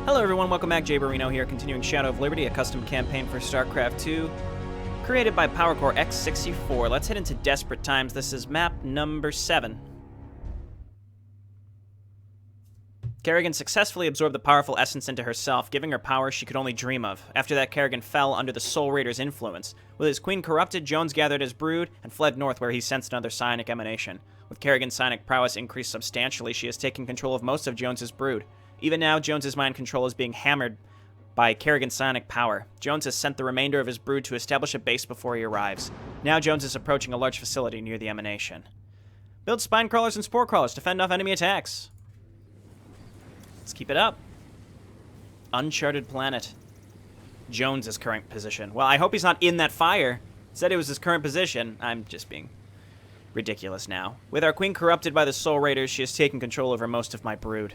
Hello everyone, welcome back. Jayborino here, continuing Shadow of Liberty, a custom campaign for StarCraft 2, created by PowerCore X64. Let's head into Desperate Times. This is map number 7. Kerrigan successfully absorbed the powerful essence into herself, giving her powers she could only dream of. After that, Kerrigan fell under the Soul Raider's influence. With his queen corrupted, Jones gathered his brood and fled north where he sensed another psionic emanation. With Kerrigan's psionic prowess increased substantially, she has taken control of most of Jones's brood. Even now, Jones's mind control is being hammered by Kerrigan's psionic power. Jones has sent the remainder of his brood to establish a base before he arrives. Now Jones is approaching a large facility near the emanation. Build spine crawlers and spore crawlers to fend off enemy attacks. Let's keep it up. Uncharted planet. Jones's current position. Well, I hope he's not in that fire. Said it was his current position. I'm just being ridiculous now. With our queen corrupted by the Soul Raiders, she has taken control over most of my brood.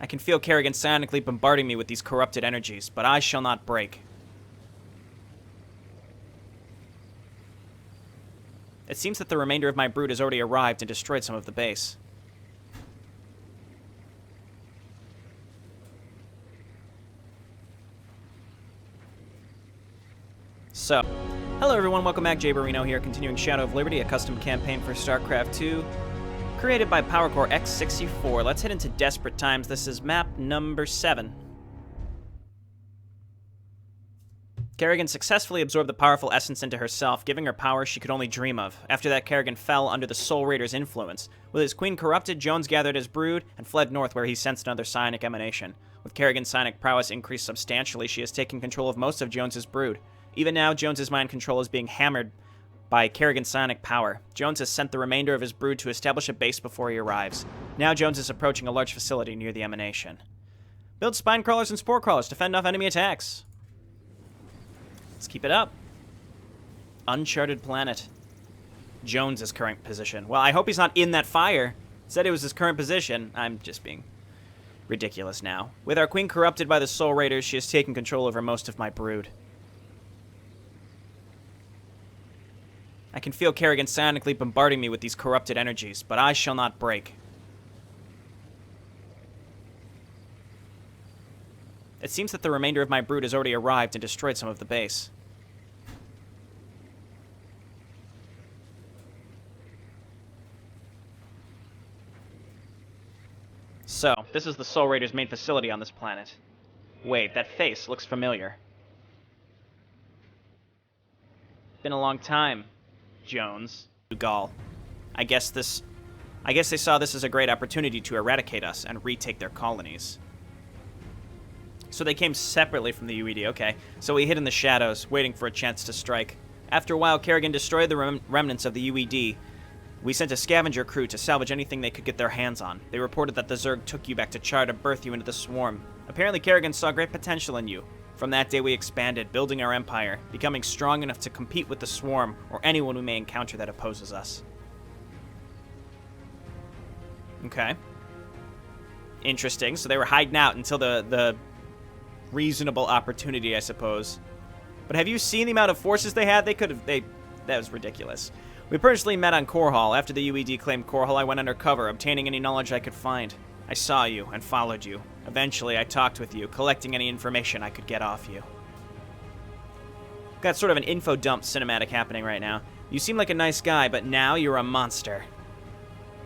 I can feel Kerrigan psionically bombarding me with these corrupted energies, but I shall not break. It seems that the remainder of my brood has already arrived and destroyed some of the base. So, hello everyone, welcome back. Jayborino here, continuing Shadow of Liberty, a custom campaign for StarCraft 2, created by PowerCore X64. Let's head into Desperate Times. This is map number 7. Kerrigan successfully absorbed the powerful essence into herself, giving her powers she could only dream of. After that, Kerrigan fell under the Soul Raider's influence. With his queen corrupted, Jones gathered his brood and fled north where he sensed another psionic emanation. With Kerrigan's psionic prowess increased substantially, she has taken control of most of Jones's brood. Even now, Jones's mind control is being hammered by Kerrigan's psionic power. Jones has sent the remainder of his brood to establish a base before he arrives. Now Jones is approaching a large facility near the emanation. Build spine crawlers and spore crawlers to fend off enemy attacks. Let's keep it up. Uncharted planet. Jones's current position. Well, I hope he's not in that fire. Said it was his current position. I'm just being ridiculous now. With our queen corrupted by the Soul Raiders, she has taken control over most of my brood. I can feel Kerrigan psionically bombarding me with these corrupted energies, but I shall not break. It seems that the remainder of my brood has already arrived and destroyed some of the base. So, this is the Soul Raiders' main facility on this planet. Wait, that face looks familiar. Been a long time, Jones. Gaul. I guess they saw this as a great opportunity to eradicate us and retake their colonies. So they came separately from the UED, okay. So we hid in the shadows, waiting for a chance to strike. After a while, Kerrigan destroyed the remnants of the UED. We sent a scavenger crew to salvage anything they could get their hands on. They reported that the Zerg took you back to Char to birth you into the swarm. Apparently Kerrigan saw great potential in you. From that day we expanded, building our empire, becoming strong enough to compete with the swarm or anyone we may encounter that opposes us. Okay. Interesting. So they were hiding out until the reasonable opportunity, I suppose. But have you seen the amount of forces they had? That was ridiculous. We personally met on Core Hall. After the UED claimed Core Hall, I went undercover, obtaining any knowledge I could find. I saw you and followed you. Eventually, I talked with you, collecting any information I could get off you. Got sort of an info dump cinematic happening right now. You seem like a nice guy, but now you're a monster.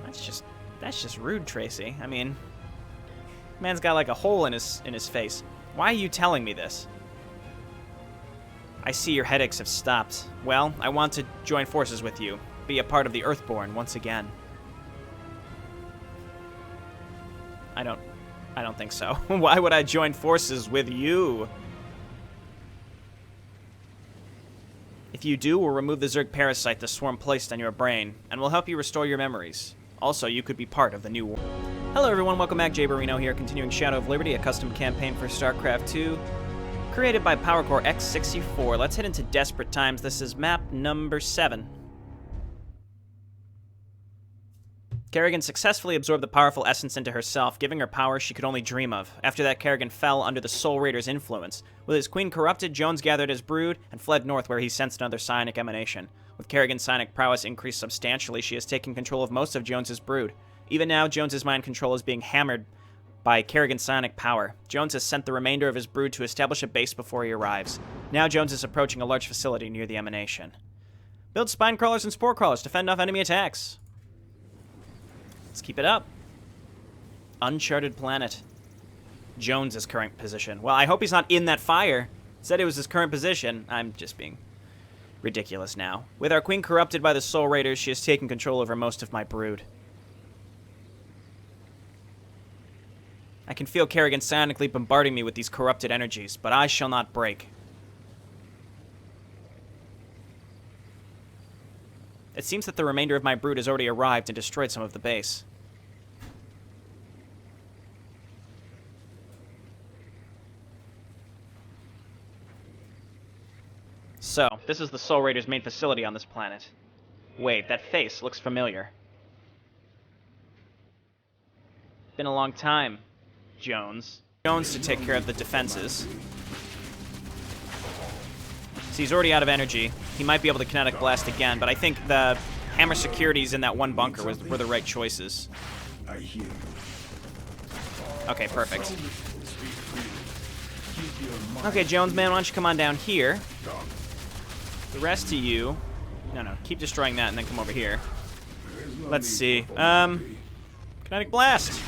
That's just rude, Tracy. I mean, man's got like a hole in his face. Why are you telling me this? I see your headaches have stopped. Well, I want to join forces with you, be a part of the Earthborn once again. I don't think so. Why would I join forces with you? If you do, we'll remove the Zerg parasite the swarm placed on your brain, and we'll help you restore your memories. Also, you could be part of the new war. Hello everyone, welcome back. Jayborino here, continuing Shadow of Liberty, a custom campaign for StarCraft 2, created by PowerCore X64. Let's head into Desperate Times. This is map number 7. Kerrigan successfully absorbed the powerful essence into herself, giving her powers she could only dream of. After that, Kerrigan fell under the Soul Raider's influence. With his queen corrupted, Jones gathered his brood and fled north where he sensed another psionic emanation. With Kerrigan's psionic prowess increased substantially, she has taken control of most of Jones's brood. Even now, Jones's mind control is being hammered by Kerrigan's psionic power. Jones has sent the remainder of his brood to establish a base before he arrives. Now Jones is approaching a large facility near the emanation. Build spine crawlers and spore crawlers to fend off enemy attacks. Let's keep it up. Uncharted planet. Jones's current position. Well, I hope he's not in that fire. Said it was his current position. I'm just being ridiculous now. With our queen corrupted by the Soul Raiders, she has taken control over most of my brood. I can feel Kerrigan psionically bombarding me with these corrupted energies, but I shall not break. It seems that the remainder of my brood has already arrived and destroyed some of the base. So, this is the Soul Raiders' main facility on this planet. Wait, that face looks familiar. Been a long time, Jones. Jones to take care of the defenses. So he's already out of energy. He might be able to kinetic blast again, but I think the hammer securities in that one bunker were the right choices. Okay, perfect. Okay, Jones, man, why don't you come on down here? The rest of you... No, keep destroying that and then come over here. Let's see. Kinetic blast!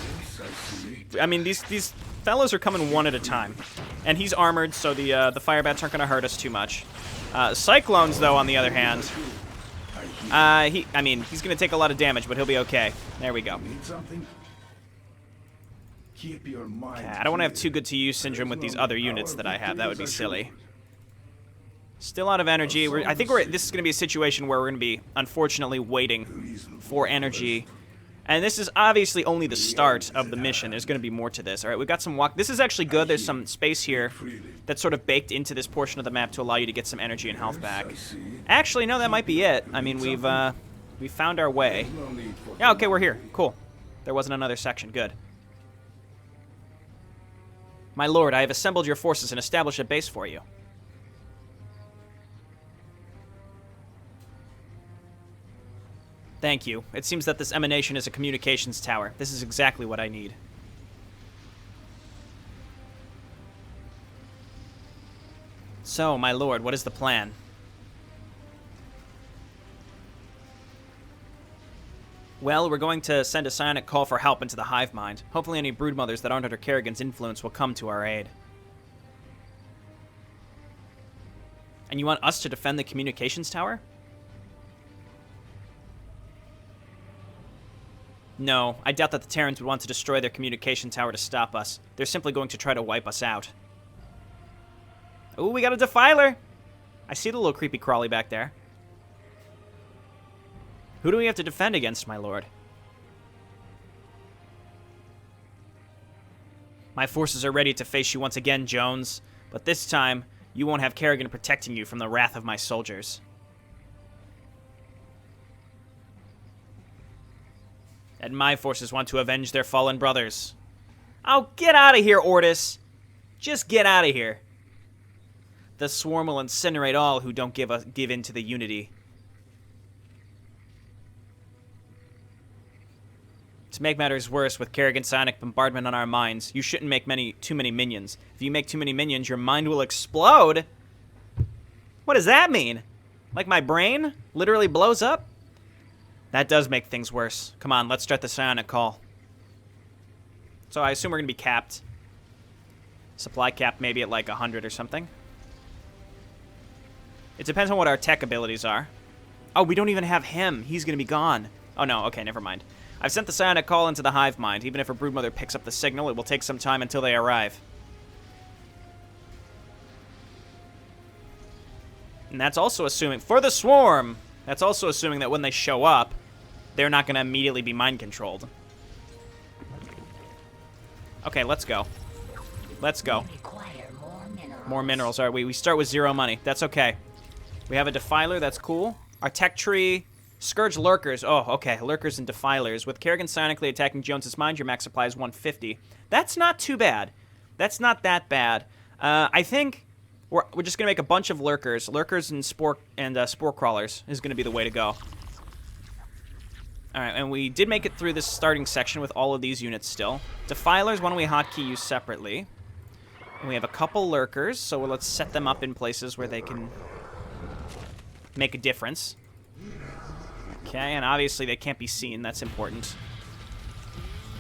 I mean, these fellows are coming one at a time. And he's armored, so the fire bats aren't going to hurt us too much. Cyclones, though, on the other hand... he's going to take a lot of damage, but he'll be okay. There we go. Okay, I don't want to have too good to use syndrome with these other units that I have. That would be silly. Still out of energy. I think this is going to be a situation where we're going to be, unfortunately, waiting for energy. And this is obviously only the start of the mission. There's going to be more to this. All right, we've got some walk. This is actually good. There's some space here that's sort of baked into this portion of the map to allow you to get some energy and health back. Actually, no, that might be it. I mean, we've found our way. Yeah, okay, we're here. Cool. There wasn't another section. Good. My lord, I have assembled your forces and established a base for you. Thank you. It seems that this emanation is a communications tower. This is exactly what I need. So, my lord, what is the plan? Well, we're going to send a psionic call for help into the hive mind. Hopefully any broodmothers that aren't under Kerrigan's influence will come to our aid. And you want us to defend the communications tower? No, I doubt that the Terrans would want to destroy their communication tower to stop us. They're simply going to try to wipe us out. Ooh, we got a defiler! I see the little creepy crawly back there. Who do we have to defend against, my lord? My forces are ready to face you once again, Jones. But this time, you won't have Kerrigan protecting you from the wrath of my soldiers. And my forces want to avenge their fallen brothers. Oh, get out of here, Ortis! Just get out of here. The swarm will incinerate all who don't give in to the unity. To make matters worse, with Kerrigan's psionic bombardment on our minds, you shouldn't make too many minions. If you make too many minions, your mind will explode. What does that mean? Like my brain literally blows up? That does make things worse. Come on, let's start the psionic call. So I assume we're going to be capped. Supply cap maybe at like 100 or something. It depends on what our tech abilities are. Oh, we don't even have him. He's going to be gone. Oh no, okay, never mind. I've sent the psionic call into the hive mind. Even if a broodmother picks up the signal, it will take some time until they arrive. And that's also assuming, for the swarm, that's also assuming that when they show up, they're not going to immediately be mind-controlled. Okay, let's go. Let's go. More minerals. All right, we start with 0 money. That's okay. We have a defiler. That's cool. Our tech tree. Scourge lurkers. Oh, okay. Lurkers and defilers. With Kerrigan psionically attacking Jones's mind, your max supply is 150. That's not too bad. That's not that bad. I think we're just going to make a bunch of lurkers. Lurkers and spore crawlers is going to be the way to go. All right, and we did make it through this starting section with all of these units still. Defilers, why don't we hotkey you separately? And we have a couple lurkers, so let's set them up in places where they can make a difference. Okay, and obviously they can't be seen. That's important.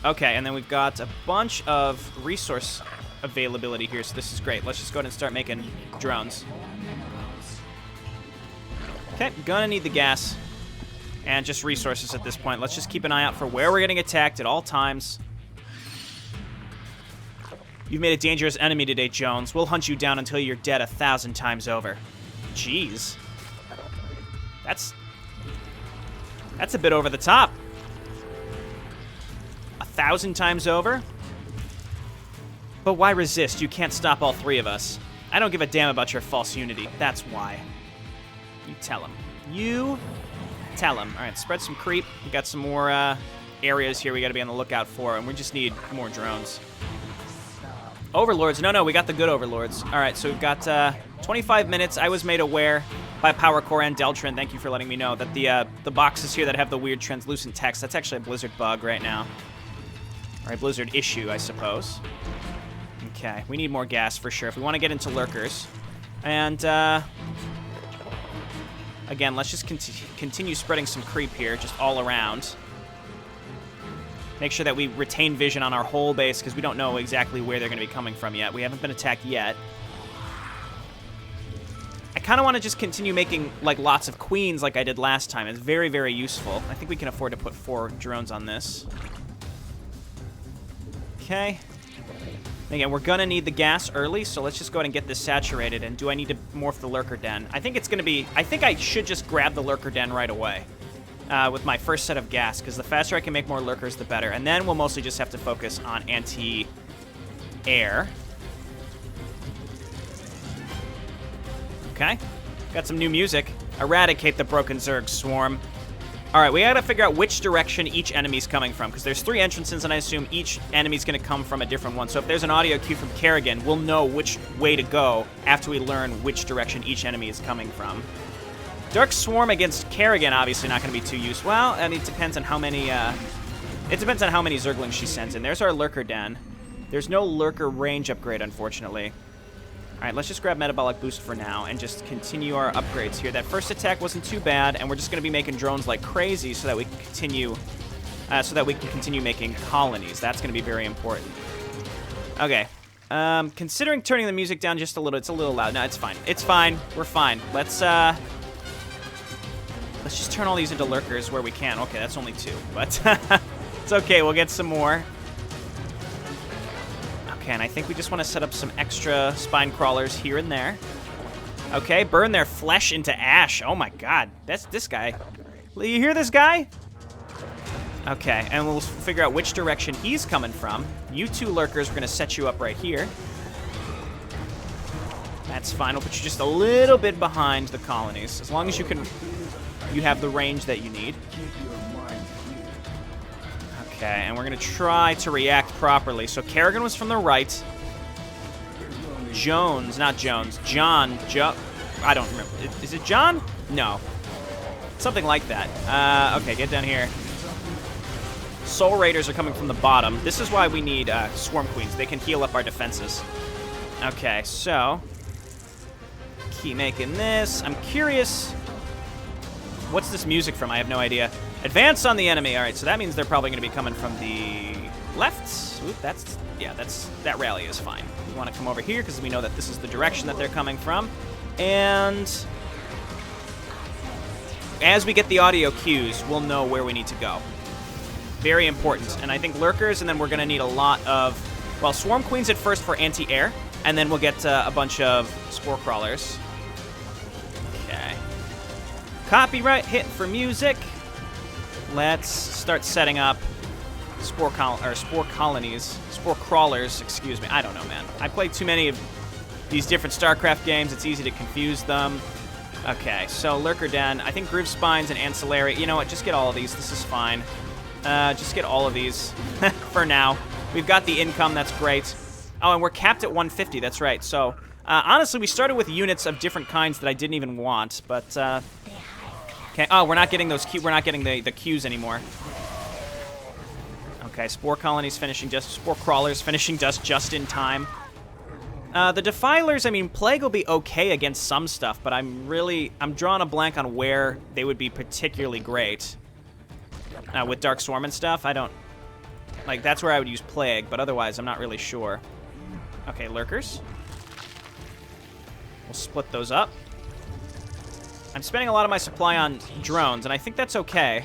Okay, and then we've got a bunch of resource availability here, so this is great. Let's just go ahead and start making drones. Okay, gonna need the gas and just resources at this point. Let's just keep an eye out for where we're getting attacked at all times. You've made a dangerous enemy today, Jones. We'll hunt you down until you're dead 1,000 times over. Jeez. That's a bit over the top. 1,000 times over? But why resist? You can't stop all three of us. I don't give a damn about your false unity. That's why. You tell him. You tell him. All right, spread some creep. We got some more areas here we got to be on the lookout for, and we just need more drones. Overlords. No, we got the good overlords. All right, so we've got 25 minutes. I was made aware by Power Core and Deltrin, thank you for letting me know, that the boxes here that have the weird translucent text, that's actually a Blizzard bug right now. Or a Blizzard issue, I suppose. Okay, we need more gas for sure if we want to get into lurkers. And, again, let's just continue spreading some creep here, just all around. Make sure that we retain vision on our whole base, because we don't know exactly where they're going to be coming from yet. We haven't been attacked yet. I kind of want to just continue making, like, lots of queens like I did last time. It's very, very useful. I think we can afford to put 4 drones on this. Okay. Again, we're going to need the gas early, so let's just go ahead and get this saturated. And do I need to morph the lurker den? I think it's going to be... I think I should just grab the lurker den right away with my first set of gas, because the faster I can make more lurkers, the better. And then we'll mostly just have to focus on anti-air. Okay. Got some new music. Eradicate the broken Zerg swarm. All right, we got to figure out which direction each enemy's coming from, because there's 3 entrances, and I assume each enemy's going to come from a different one. So if there's an audio cue from Kerrigan, we'll know which way to go after we learn which direction each enemy is coming from. Dark Swarm against Kerrigan, obviously not going to be too useful. Well, I mean, it depends on how many Zerglings she sends in. There's our Lurker Den. There's no Lurker range upgrade, unfortunately. All right, let's just grab Metabolic Boost for now and just continue our upgrades here. That first attack wasn't too bad, and we're just going to be making drones like crazy so that we can continue making colonies. That's going to be very important. Okay. Considering turning the music down just a little, it's a little loud. No, it's fine. It's fine. We're fine. Let's just turn all these into lurkers where we can. Okay, that's only 2, but it's okay. We'll get some more. Okay, and I think we just want to set up some extra spine crawlers here and there. Okay, burn their flesh into ash. Oh my god, that's this guy. You hear this guy? Okay, and we'll figure out which direction he's coming from. You 2 lurkers, we're going to set you up right here. That's fine. We'll put you just a little bit behind the colonies, as long as you have the range that you need. Okay, and we're going to try to react properly. So Kerrigan was from the right. John, I don't remember. Is it John? No. Something like that. Okay, get down here. Soul Raiders are coming from the bottom. This is why we need Swarm Queens. They can heal up our defenses. Okay, so keep making this. I'm curious. What's this music from? I have no idea. Advance on the enemy. All right, so that means they're probably going to be coming from the left. Oop, that rally is fine. We want to come over here because we know that this is the direction that they're coming from. And as we get the audio cues, we'll know where we need to go. Very important. And I think lurkers, and then we're going to need a lot of, well, Swarm Queens at first for anti-air, and then we'll get a bunch of Spore Crawlers. Okay. Copyright hit for music. Let's start setting up spore crawlers, excuse me. I don't know, man. I played too many of these different StarCraft games. It's easy to confuse them. Okay, so Lurker Den. I think Groove Spines and Ancillary. You know what? Just get all of these. This is fine. Just get all of these for now. We've got the income. That's great. Oh, and we're capped at 150. That's right. So, honestly, we started with units of different kinds that I didn't even want, but... Okay. Oh, we're not getting those. We're not getting the cues anymore. Okay, spore colonies finishing just... Spore crawlers finishing just in time. The defilers, I mean, plague will be okay against some stuff, but I'm drawing a blank on where they would be particularly great. With Dark Swarm and stuff, I don't... Like, that's where I would use plague, but otherwise, I'm not really sure. Okay, lurkers. We'll split those up. I'm spending a lot of my supply on drones, and I think that's okay.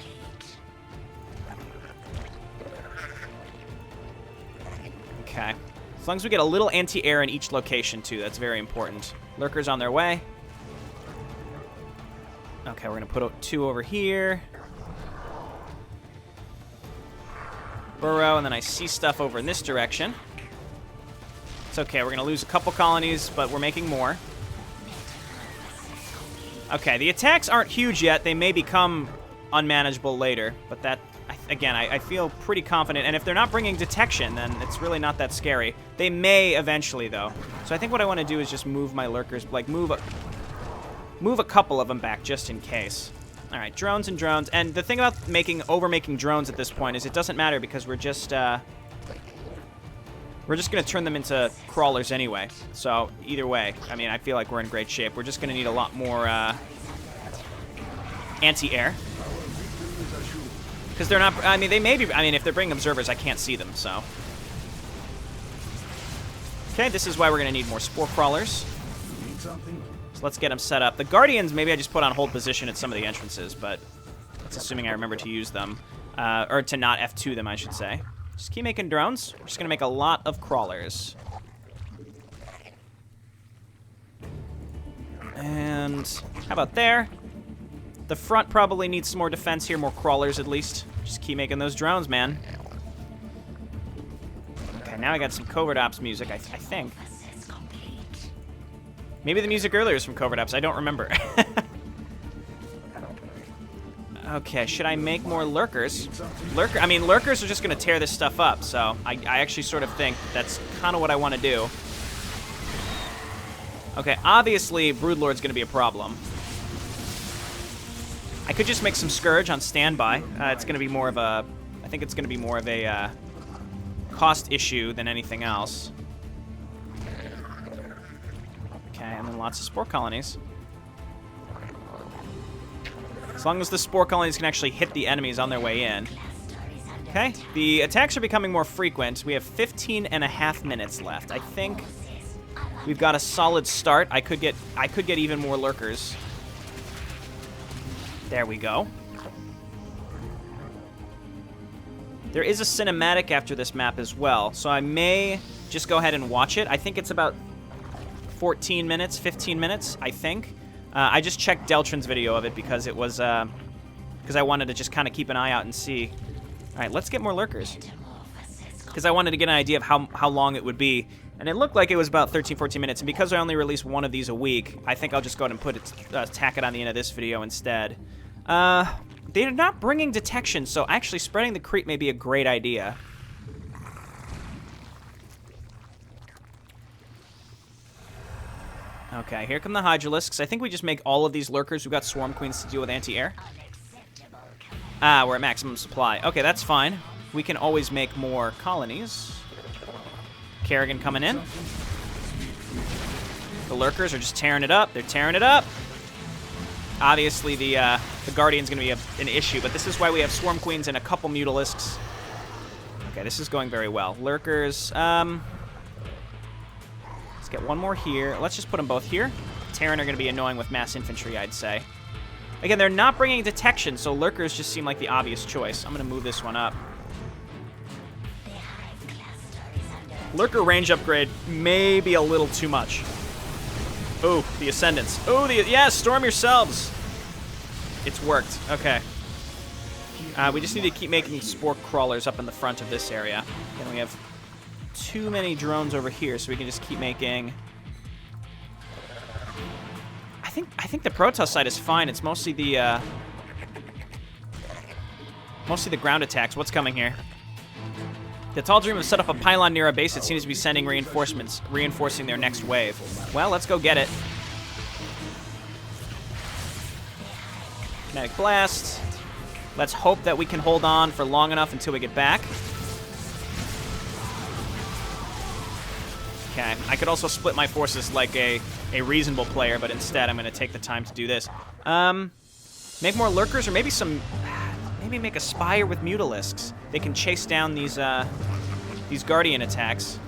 Okay. As long as we get a little anti-air in each location, too. That's very important. Lurkers on their way. Okay, we're going to put 2 over here. Burrow, and then I see stuff over in this direction. It's okay. We're going to lose a couple colonies, but we're making more. Okay, the attacks aren't huge yet. They may become unmanageable later, but that... Again, I feel pretty confident, and if they're not bringing detection, then it's really not that scary. They may eventually, though. So I think what I want to do is just move my lurkers, like move a couple of them back just in case. All right, drones and drones. And the thing about over-making drones at this point is it doesn't matter because we're just going to turn them into crawlers anyway. So either way, I mean, I feel like we're in great shape. We're just going to need a lot more anti-air. Because they're not, I mean, they may be, I mean, if they're bringing observers, I can't see them, so. Okay, this is why we're going to need more spore crawlers. So let's get them set up. The Guardians, maybe I just put on hold position at some of the entrances, but that's assuming I remember to use them. Or to not F2 them, I should say. Just keep making drones. We're just going to make a lot of crawlers. And how about there? The front probably needs some more defense here, more crawlers at least. Just keep making those drones, man. Okay, now I got some Covert Ops music, I think. Maybe the music earlier is from Covert Ops, I don't remember. Okay, should I make more lurkers? I mean, lurkers are just going to tear this stuff up, so I actually sort of think that's kind of what I want to do. Okay, obviously, Broodlord's going to be a problem. I could just make some Scourge on standby. It's going to be more of a... I think it's going to be more of a cost issue than anything else. Okay, and then lots of spore colonies. As long as the spore colonies can actually hit the enemies on their way in. Okay, the attacks are becoming more frequent. We have 15.5 minutes left. I think we've got a solid start. I could get even more lurkers. There we go. There is a cinematic after this map as well, so I may just go ahead and watch it. I think it's about 14 minutes, 15 minutes, I think. I just checked Deltrin's video of it because it was, because I wanted to just kind of keep an eye out and see. All right, let's get more lurkers. Because I wanted to get an idea of how long it would be. And it looked like it was about 13, 14 minutes. And because I only release one of these a week, I think I'll just go ahead and put it, tack it on the end of this video instead. They're not bringing detection, so actually spreading the creep may be a great idea. Okay, here come the Hydralisks. I think we just make all of these lurkers. We've got Swarm Queens to deal with anti-air. Ah, we're at maximum supply. Okay, that's fine. We can always make more colonies. Kerrigan coming in. The lurkers are just tearing it up. They're tearing it up. Obviously, the Guardian's going to be an issue, but this is why we have Swarm Queens and a couple Mutalisks. Okay, this is going very well. Lurkers, let's get one more here. Let's just put them both here. Terran are going to be annoying with mass infantry, I'd say. Again, they're not bringing detection, so Lurkers just seem like the obvious choice. I'm going to move this one up. Lurker range upgrade may be a little too much. Ooh, the Ascendants. Ooh, yeah, storm yourselves. It's worked. Okay. We just need to keep making spore crawlers up in the front of this area. And we have too many drones over here, so we can just keep making... I think the Protoss side is fine. It's mostly the ground attacks. What's coming here? The Tall Dream have set up a pylon near our base. It seems to be sending reinforcements, reinforcing their next wave. Well, let's go get it. Kinetic Blast. Let's hope that we can hold on for long enough until we get back. Okay, I could also split my forces like a reasonable player, but instead I'm going to take the time to do this. Make more lurkers, or maybe maybe make a spire with mutalisks. They can chase down these guardian attacks.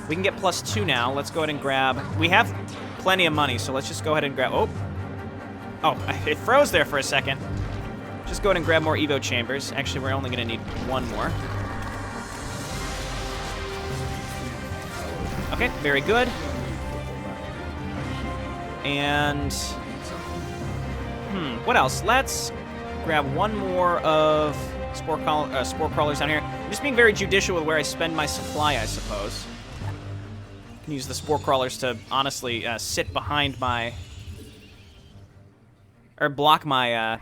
We can get +2 now. Let's go ahead and grab... We have plenty of money, so let's just go ahead and grab... Oh, it froze there for a second. Just go ahead and grab more Evo chambers. Actually, we're only going to need one more. Okay, very good. And... what else? Let's grab one more of spore crawlers down here. I'm just being very judicious with where I spend my supply, I suppose. I can use the spore crawlers to honestly sit behind my... Or block my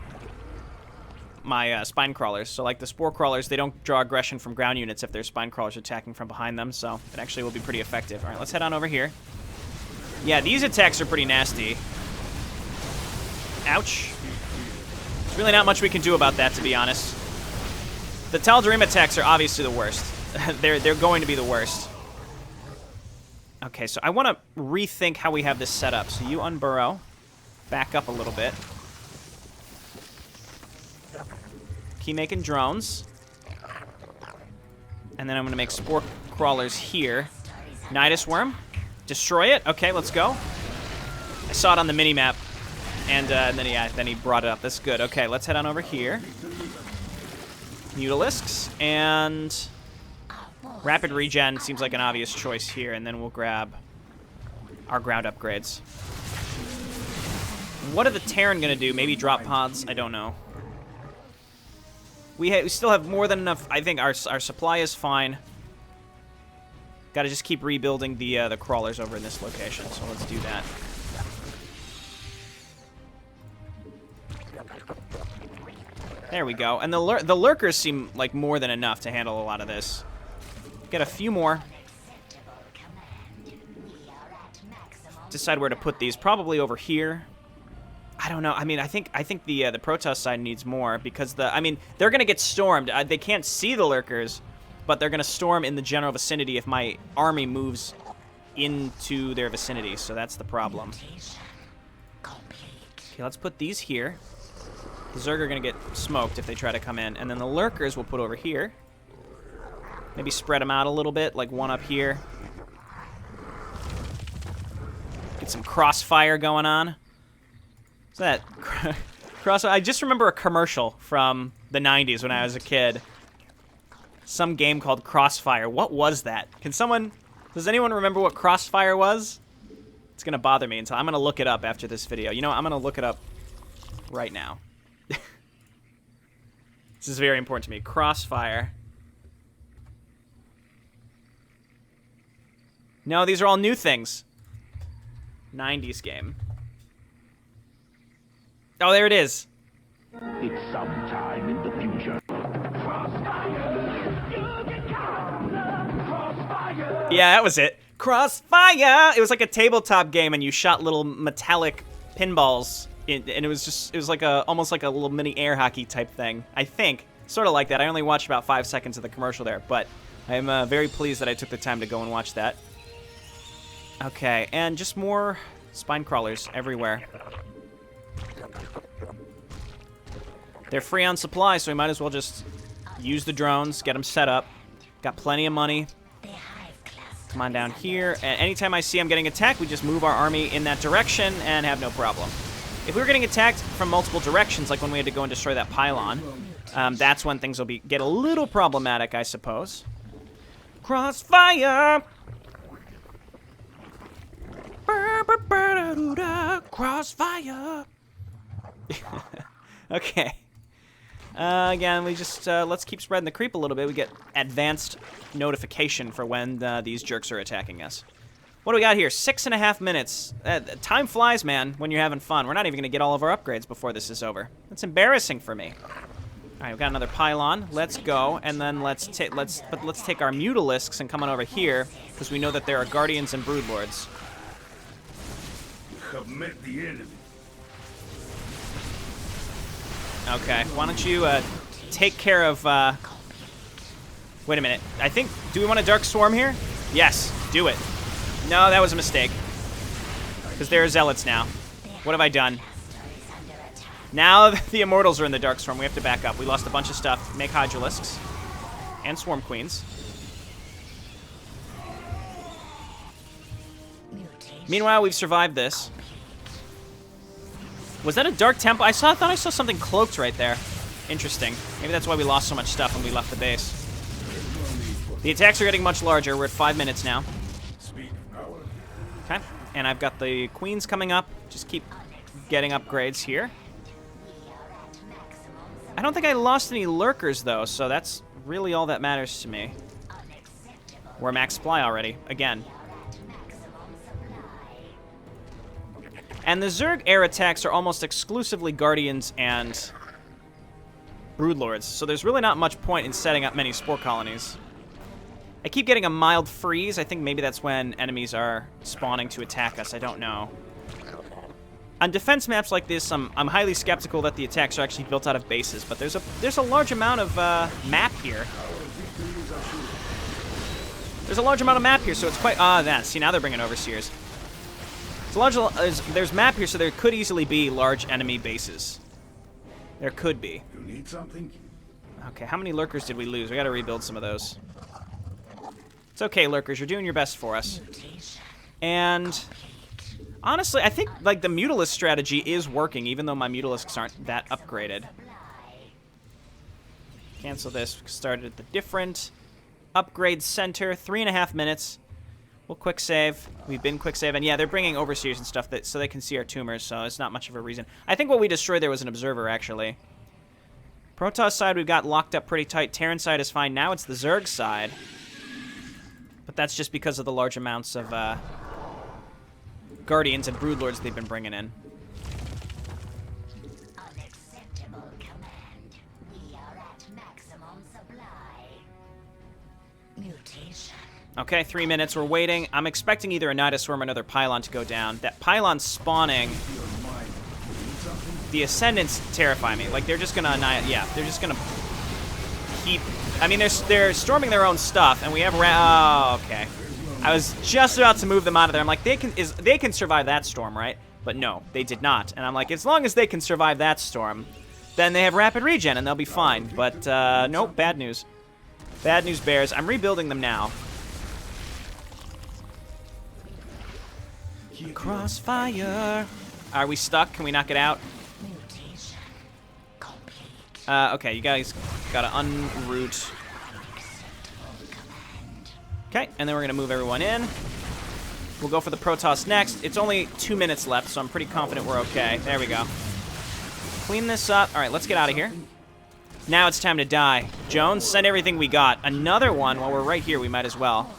spine crawlers. So like the spore crawlers, they don't draw aggression from ground units if their spine crawlers attacking from behind them, so it actually will be pretty effective. All right, let's head on over here. Yeah, these attacks are pretty nasty. Ouch. There's really not much we can do about that, to be honest. The Tal'Darim attacks are obviously the worst. They're going to be the worst. Okay, so I want to rethink how we have this set up. So you unburrow. Back up a little bit. Keep making drones. And then I'm going to make spore crawlers here. Nidus worm. Destroy it. Okay, let's go. I saw it on the mini-map. And then he brought it up. That's good. Okay, let's head on over here. Mutalisks. And rapid regen seems like an obvious choice here. And then we'll grab our ground upgrades. What are the Terran going to do? Maybe drop pods? I don't know. We still have more than enough. I think our supply is fine. Got to just keep rebuilding the crawlers over in this location. So let's do that. There we go. And the lurkers seem like more than enough to handle a lot of this. Get a few more. Decide where to put these. Probably over here. I don't know. I mean, I think the Protoss side needs more because they're gonna get stormed. They can't see the lurkers, but they're gonna storm in the general vicinity if my army moves into their vicinity. So that's the problem. Okay, let's put these here. The Zerg are gonna get smoked if they try to come in, and then the lurkers we'll put over here. Maybe spread them out a little bit, like one up here. Get some crossfire going on. What's that? I just remember a commercial from the 90s when I was a kid. Some game called Crossfire. What was that? Does anyone remember what Crossfire was? It's gonna bother me until I'm gonna look it up after this video. You know, I'm gonna look it up right now. This is very important to me. Crossfire. No, these are all new things. 90s game. Oh, there it is. It's sometime in the future. Yeah, that was it. Crossfire! It was like a tabletop game, and you shot little metallic pinballs, and it was like almost like a little mini air hockey type thing. I think. Sort of like that. I only watched about 5 seconds of the commercial there, but I'm very pleased that I took the time to go and watch that. Okay, and just more spine crawlers everywhere. They're free on supply, so we might as well just use the drones, get them set up. Got plenty of money. Come on down here. And anytime I see I'm getting attacked, we just move our army in that direction and have no problem. If we were getting attacked from multiple directions, like when we had to go and destroy that pylon, that's when things will get a little problematic, I suppose. Crossfire! Crossfire! Okay. Again, we just, let's keep spreading the creep a little bit. We get advanced notification for when these jerks are attacking us. What do we got here? 6.5 minutes. Time flies, man, when you're having fun. We're not even going to get all of our upgrades before this is over. That's embarrassing for me. All right, we've got another pylon. Let's go, and then let's take our mutalisks and come on over here, because we know that there are guardians and broodlords. Have met the enemy. Okay, why don't you take care of... Wait a minute. Do we want a Dark Swarm here? Yes. Do it. No, that was a mistake. Because there are zealots now. What have I done? Now the immortals are in the Darkstorm. We have to back up. We lost a bunch of stuff. Make Hydralisks. And Swarm Queens. Meanwhile, we've survived this. Was that a Dark Temple? I thought I saw something cloaked right there. Interesting. Maybe that's why we lost so much stuff when we left the base. The attacks are getting much larger. We're at 5 minutes now. Okay. And I've got the Queens coming up. Just keep getting upgrades here. I don't think I lost any Lurkers, though, so that's really all that matters to me. We're max supply already. Again. And the Zerg air attacks are almost exclusively Guardians and Broodlords, so there's really not much point in setting up many spore colonies. I keep getting a mild freeze. I think maybe that's when enemies are spawning to attack us. I don't know. On defense maps like this, I'm highly skeptical that the attacks are actually built out of bases, but there's a large amount of map here. There's a large amount of map here, so it's quite... see, now they're bringing Overseers. There's map here, so there could easily be large enemy bases. There could be. You need something? Okay, how many Lurkers did we lose? We gotta rebuild some of those. It's okay, Lurkers. You're doing your best for us. And... honestly, I think, like, the Mutalisk strategy is working, even though my Mutalisks aren't that upgraded. Cancel this. Started at the different upgrade center. 3.5 minutes. We'll quick save. We've been quick save. And yeah, they're bringing Overseers and stuff so they can see our tumors, so it's not much of a reason. I think what we destroyed there was an Observer, actually. Protoss side, we've got locked up pretty tight. Terran side is fine. Now it's the Zerg side. But that's just because of the large amounts of, Guardians and Broodlords they've been bringing in. Unacceptable command. We are at maximum supply. Mutation. Okay, 3 minutes. We're waiting. I'm expecting either a Nidus Worm or another Pylon to go down. That Pylon spawning... the Ascendants terrify me. Like, they're just gonna annihilate... yeah, they're just gonna keep... I mean, they're storming their own stuff, and we have... oh, okay. I was just about to move them out of there. I'm like, they can survive that storm, right? But no, they did not. And I'm like, as long as they can survive that storm, then they have rapid regen and they'll be fine. But nope, bad news. Bad news bears. I'm rebuilding them now. Crossfire. Are we stuck? Can we knock it out? Mutation complete. Okay, you guys gotta unroot. Okay, and then we're gonna move everyone in. We'll go for the Protoss next. It's only 2 minutes left, so I'm pretty confident we're okay. There we go. Clean this up. All right, let's get out of here. Now it's time to die. Jones, send everything we got. Another one while we're right here, we might as well.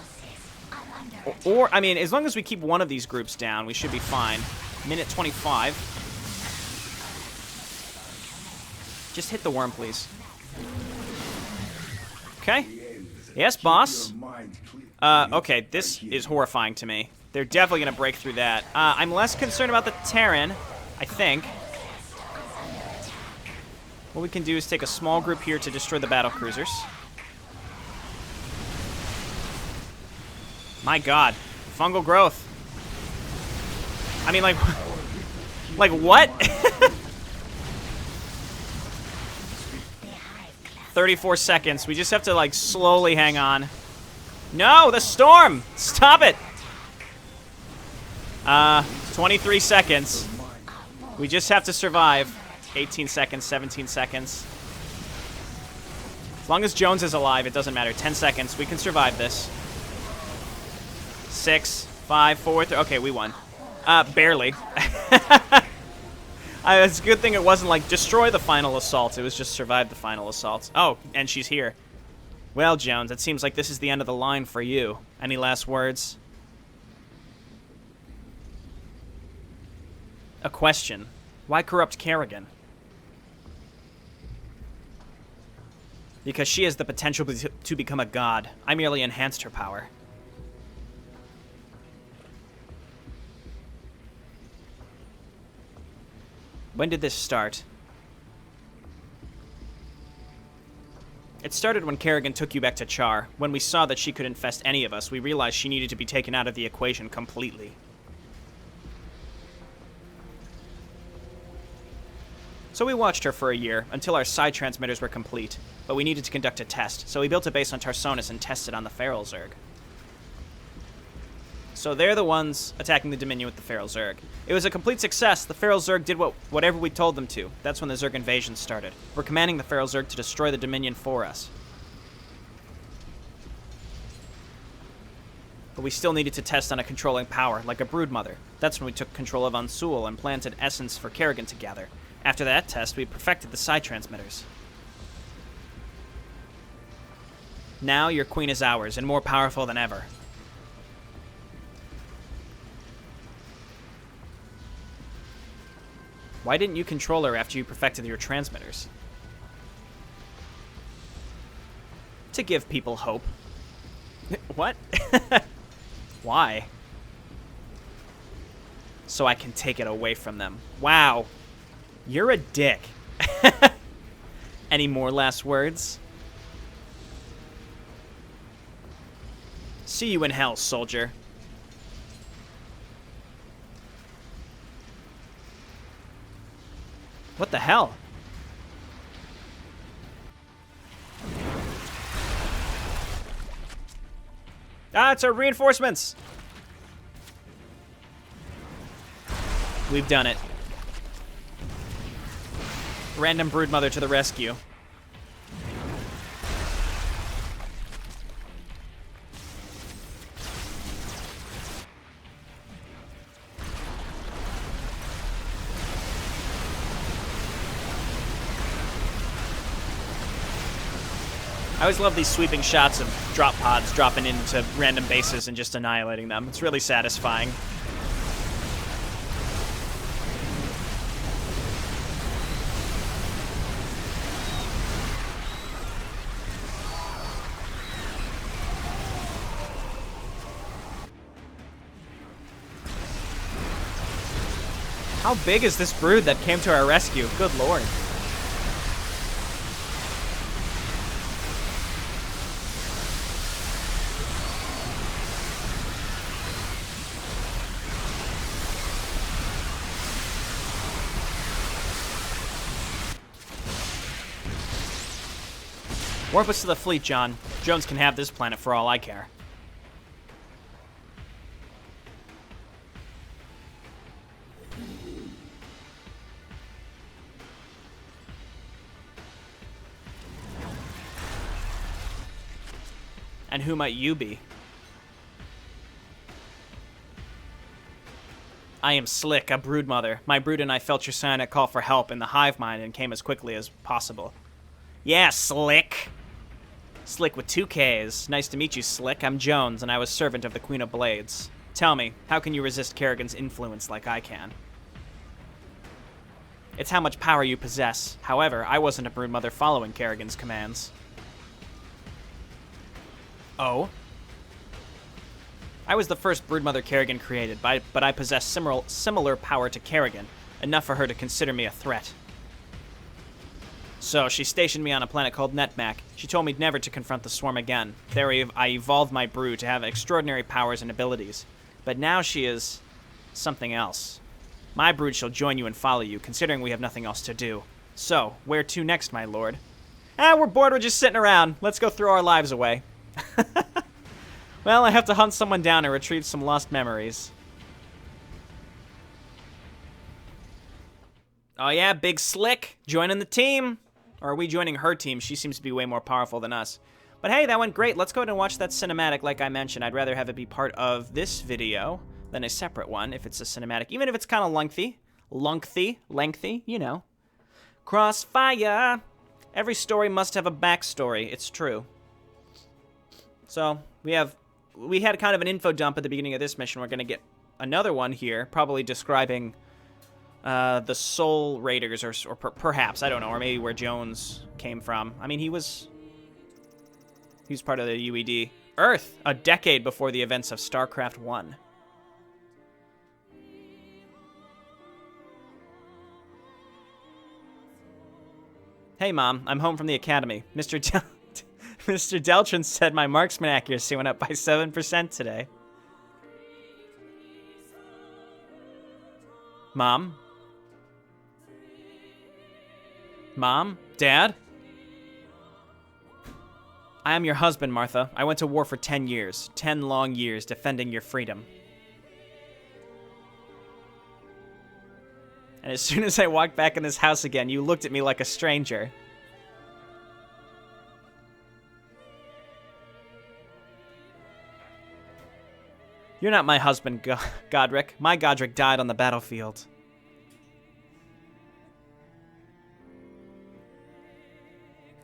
Or, I mean, as long as we keep one of these groups down, we should be fine. Minute 25. Just hit the worm, please. Okay. Yes, boss. Okay, this is horrifying to me. They're definitely going to break through that. I'm less concerned about the Terran, I think. What we can do is take a small group here to destroy the battle cruisers. My god. Fungal growth. I mean, like... like, what? 34 seconds. We just have to, like, slowly hang on. No, the storm! Stop it! 23 seconds. We just have to survive. 18 seconds, 17 seconds. As long as Jones is alive, it doesn't matter. 10 seconds. We can survive this. 6, 5, 4, 3. Okay, we won. Barely. It's a good thing it wasn't like destroy the final assault. It was just survive the final assault. Oh, and she's here. Well, Jones, it seems like this is the end of the line for you. Any last words? A question. Why corrupt Kerrigan? Because she has the potential to become a god. I merely enhanced her power. When did this start? It started when Kerrigan took you back to Char. When we saw that she could infest any of us, we realized she needed to be taken out of the equation completely. So we watched her for a year, until our side transmitters were complete. But we needed to conduct a test, so we built a base on Tarsonis and tested on the Feral Zerg. So they're the ones attacking the Dominion with the Feral Zerg. It was a complete success. The Feral Zerg did whatever we told them to. That's when the Zerg invasion started. We're commanding the Feral Zerg to destroy the Dominion for us. But we still needed to test on a controlling power, like a broodmother. That's when we took control of Ansul and planted essence for Kerrigan to gather. After that test, we perfected the side transmitters. Now your queen is ours, and more powerful than ever. Why didn't you control her after you perfected your transmitters? To give people hope. What? Why? So I can take it away from them. Wow. You're a dick. Any more last words? See you in hell, soldier. What the hell? Ah, it's our reinforcements! We've done it. Random broodmother to the rescue. I always love these sweeping shots of drop pods dropping into random bases and just annihilating them. It's really satisfying. How big is this brood that came to our rescue? Good lord. Warp us to the fleet, John. Jones can have this planet for all I care. And who might you be? I am Slick, a broodmother. My brood and I felt your psionic call for help in the hive mind and came as quickly as possible. Yeah, Slick. Slick with 2 Ks. Nice to meet you, Slick. I'm Jones, and I was servant of the Queen of Blades. Tell me, how can you resist Kerrigan's influence like I can? It's how much power you possess. However, I wasn't a broodmother following Kerrigan's commands. Oh? I was the first broodmother Kerrigan created, but I possess similar power to Kerrigan, enough for her to consider me a threat. So, she stationed me on a planet called Netmac. She told me never to confront the swarm again. There I evolved my brood to have extraordinary powers and abilities. But now she is something else. My brood shall join you and follow you, considering we have nothing else to do. So, where to next, my lord? Ah, we're bored, we're just sitting around. Let's go throw our lives away. Well, I have to hunt someone down and retrieve some lost memories. Oh yeah, Big Slick, joining the team. Or are we joining her team? She seems to be way more powerful than us. But hey, that went great. Let's go ahead and watch that cinematic like I mentioned. I'd rather have it be part of this video than a separate one if it's a cinematic. Even if it's kind of lengthy, you know. Crossfire. Every story must have a backstory. It's true. So, we had kind of an info dump at the beginning of this mission. We're going to get another one here, probably describing the Soul Raiders, or perhaps, I don't know, or maybe where Jones came from. I mean, he was part of the UED. Earth, a decade before the events of StarCraft 1. Hey, Mom, I'm home from the academy. Mr. Mr. Deltrin said my marksman accuracy went up by 7% today. Mom? Mom? Dad? I am your husband, Martha. I went to war for 10 years. 10 long years defending your freedom. And as soon as I walked back in this house again, you looked at me like a stranger. You're not my husband, Godric. My Godric died on the battlefield.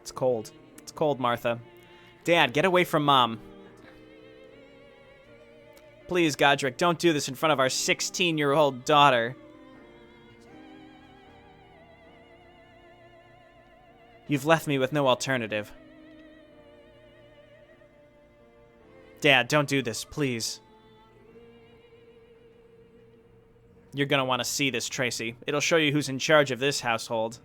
It's cold. It's cold, Martha. Dad, get away from Mom. Please, Godric, don't do this in front of our 16-year-old daughter. You've left me with no alternative. Dad, don't do this, please. You're gonna want to see this, Tracy. It'll show you who's in charge of this household.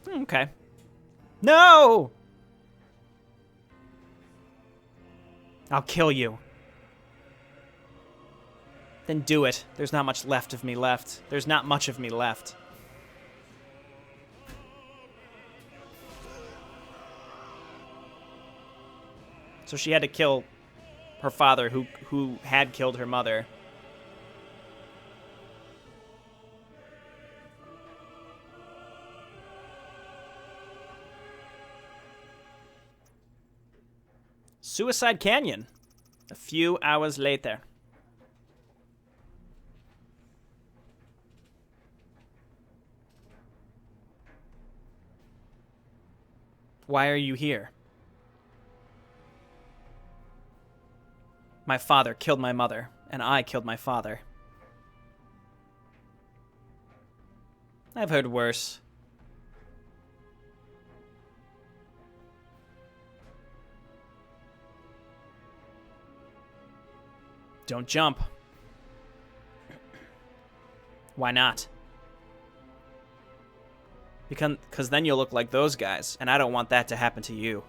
Okay. No! I'll kill you. Then do it. There's not much left of me left. There's not much of me left. So she had to kill her father, who had killed her mother. Suicide Canyon. A few hours later. Why are you here? My father killed my mother, and I killed my father. I've heard worse. Don't jump. Why not? Because then you'll look like those guys, and I don't want that to happen to you.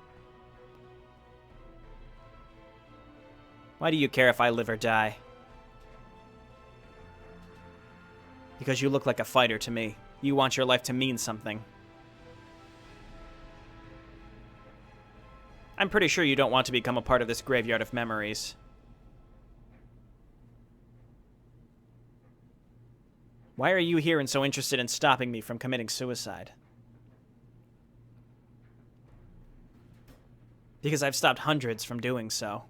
Why do you care if I live or die? Because you look like a fighter to me. You want your life to mean something. I'm pretty sure you don't want to become a part of this graveyard of memories. Why are you here and so interested in stopping me from committing suicide? Because I've stopped hundreds from doing so.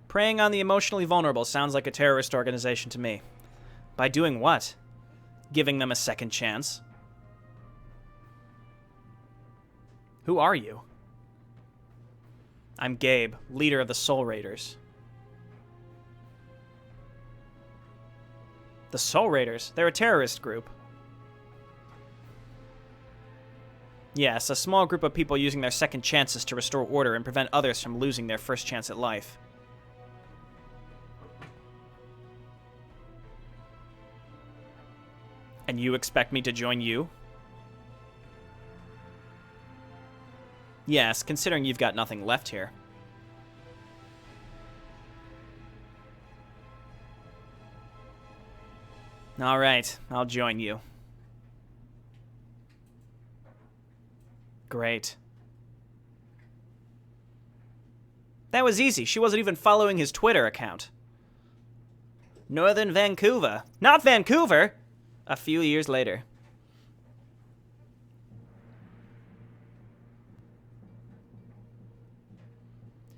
Preying on the emotionally vulnerable sounds like a terrorist organization to me. By doing what? Giving them a second chance? Who are you? I'm Gabe, leader of the Soul Raiders. The Soul Raiders? They're a terrorist group. Yes, a small group of people using their second chances to restore order and prevent others from losing their first chance at life. And you expect me to join you? Yes, considering you've got nothing left here. All right, I'll join you. Great. That was easy. She wasn't even following his Twitter account. Northern Vancouver. Not Vancouver! A few years later.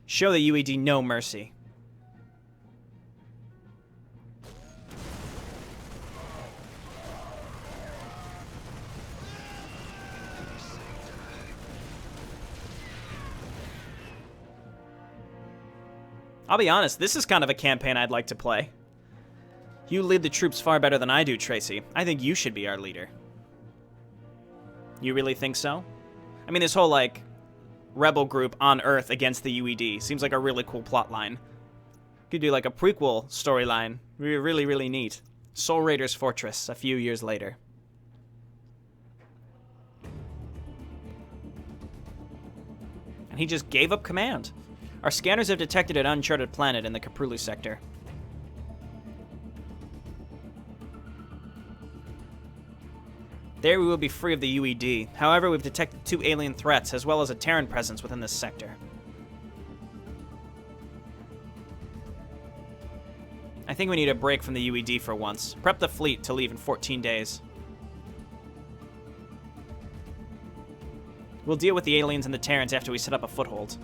Show the UED no mercy. I'll be honest, this is kind of a campaign I'd like to play. You lead the troops far better than I do, Tracy. I think you should be our leader. You really think so? I mean, this whole, like, rebel group on Earth against the UED seems like a really cool plot line. Could do, like, a prequel storyline. Really, really neat. Soul Raiders Fortress, a few years later. And he just gave up command. Our scanners have detected an uncharted planet in the Caprulu sector. There we will be free of the UED. However, we've detected 2 alien threats, as well as a Terran presence within this sector. I think we need a break from the UED for once. Prep the fleet to leave in 14 days. We'll deal with the aliens and the Terrans after we set up a foothold.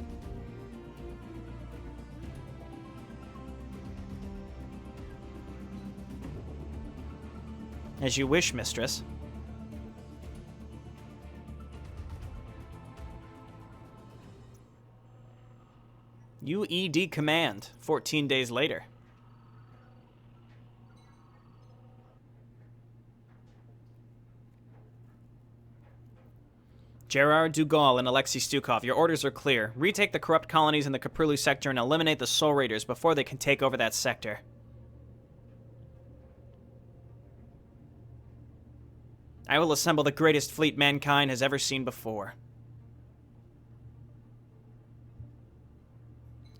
As you wish, mistress. UED command, 14 days later. Gerard Dugal and Alexei Stukov, your orders are clear. Retake the corrupt colonies in the Caprulu sector and eliminate the Soul Raiders before they can take over that sector. I will assemble the greatest fleet mankind has ever seen before.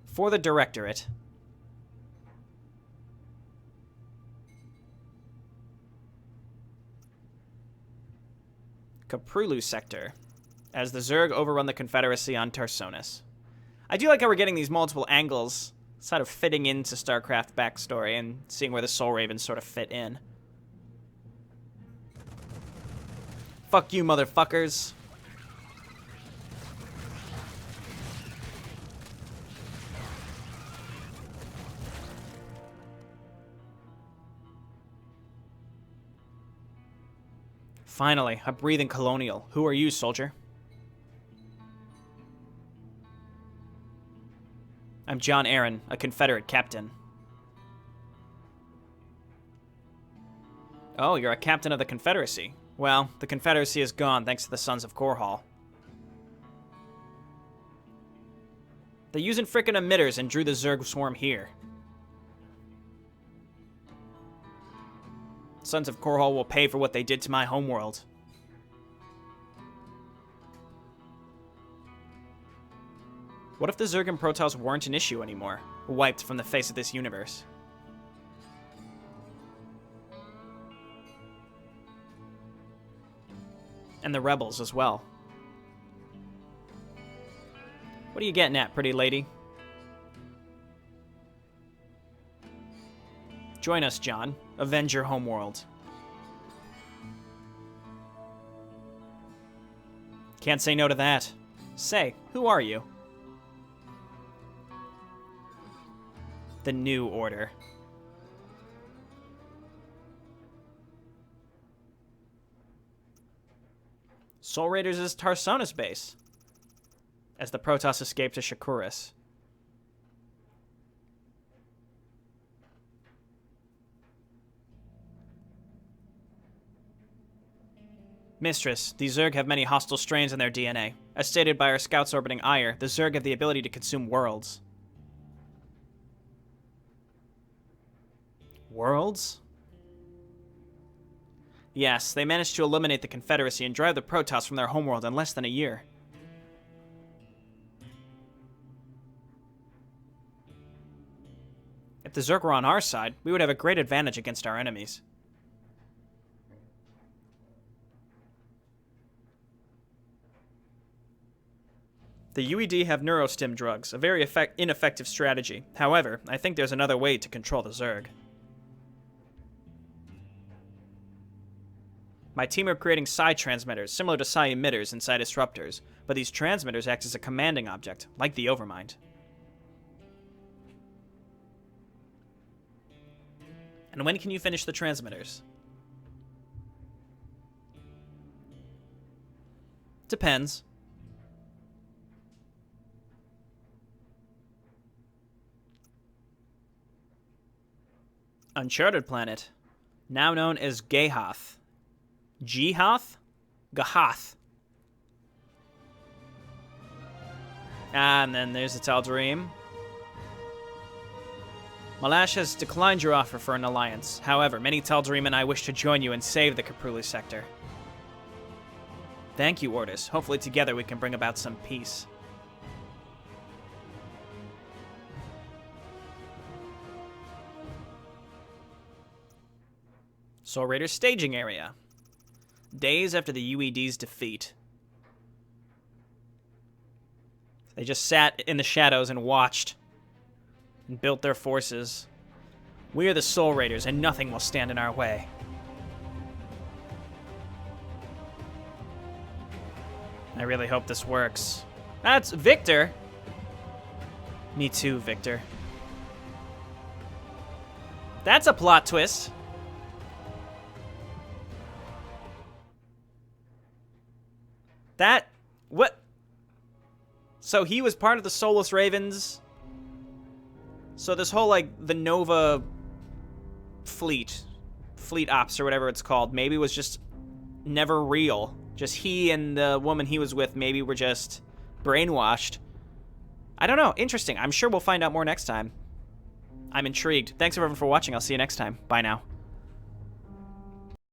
For the Directorate. Caprulu sector. As the Zerg overrun the Confederacy on Tarsonis. I do like how we're getting these multiple angles, sort of fitting into StarCraft backstory and seeing where the Soul Ravens sort of fit in. Fuck you, motherfuckers. Finally, a breathing colonial. Who are you, soldier? I'm John Aaron, a Confederate captain. Oh, you're a captain of the Confederacy. Well, the Confederacy is gone thanks to the Sons of Korhal. They're using frickin' emitters and drew the Zerg swarm here. Sons of Korhal will pay for what they did to my homeworld. What if the Zerg and Protoss weren't an issue anymore, wiped from the face of this universe? And the rebels as well. What are you getting at, pretty lady? Join us, John. Avenge your homeworld. Can't say no to that. Say, who are you? The New Order. Soul Raiders' Tarsonis base, as the Protoss escape to Shakuris. Mistress, the Zerg have many hostile strains in their DNA. As stated by our scouts orbiting Ire, the Zerg have the ability to consume worlds. Worlds? Yes, they managed to eliminate the Confederacy and drive the Protoss from their homeworld in less than a year. If the Zerg were on our side, we would have a great advantage against our enemies. The UED have neurostim drugs, a very ineffective strategy. However, I think there's another way to control the Zerg. My team are creating psi transmitters, similar to psi emitters inside disruptors, but these transmitters act as a commanding object, like the Overmind. And when can you finish the transmitters? Depends. Uncharted planet, now known as Gehath. Gehath? Gahath. And then there's the Tal'Darim. Malash has declined your offer for an alliance. However, many Tal'Darim and I wish to join you and save the Caprulu sector. Thank you, Ordis. Hopefully together we can bring about some peace. Soul Raiders staging area. Days after the UED's defeat. They just sat in the shadows and watched. And built their forces. We are the Soul Raiders, and nothing will stand in our way. I really hope this works. That's Victor. Me too, Victor. That's a plot twist. What? So he was part of the Soulless Ravens. So this whole, like, the Nova fleet ops or whatever it's called, maybe was just never real. Just he and the woman he was with maybe were just brainwashed. I don't know. Interesting. I'm sure we'll find out more next time. I'm intrigued. Thanks everyone for watching. I'll see you next time. Bye now.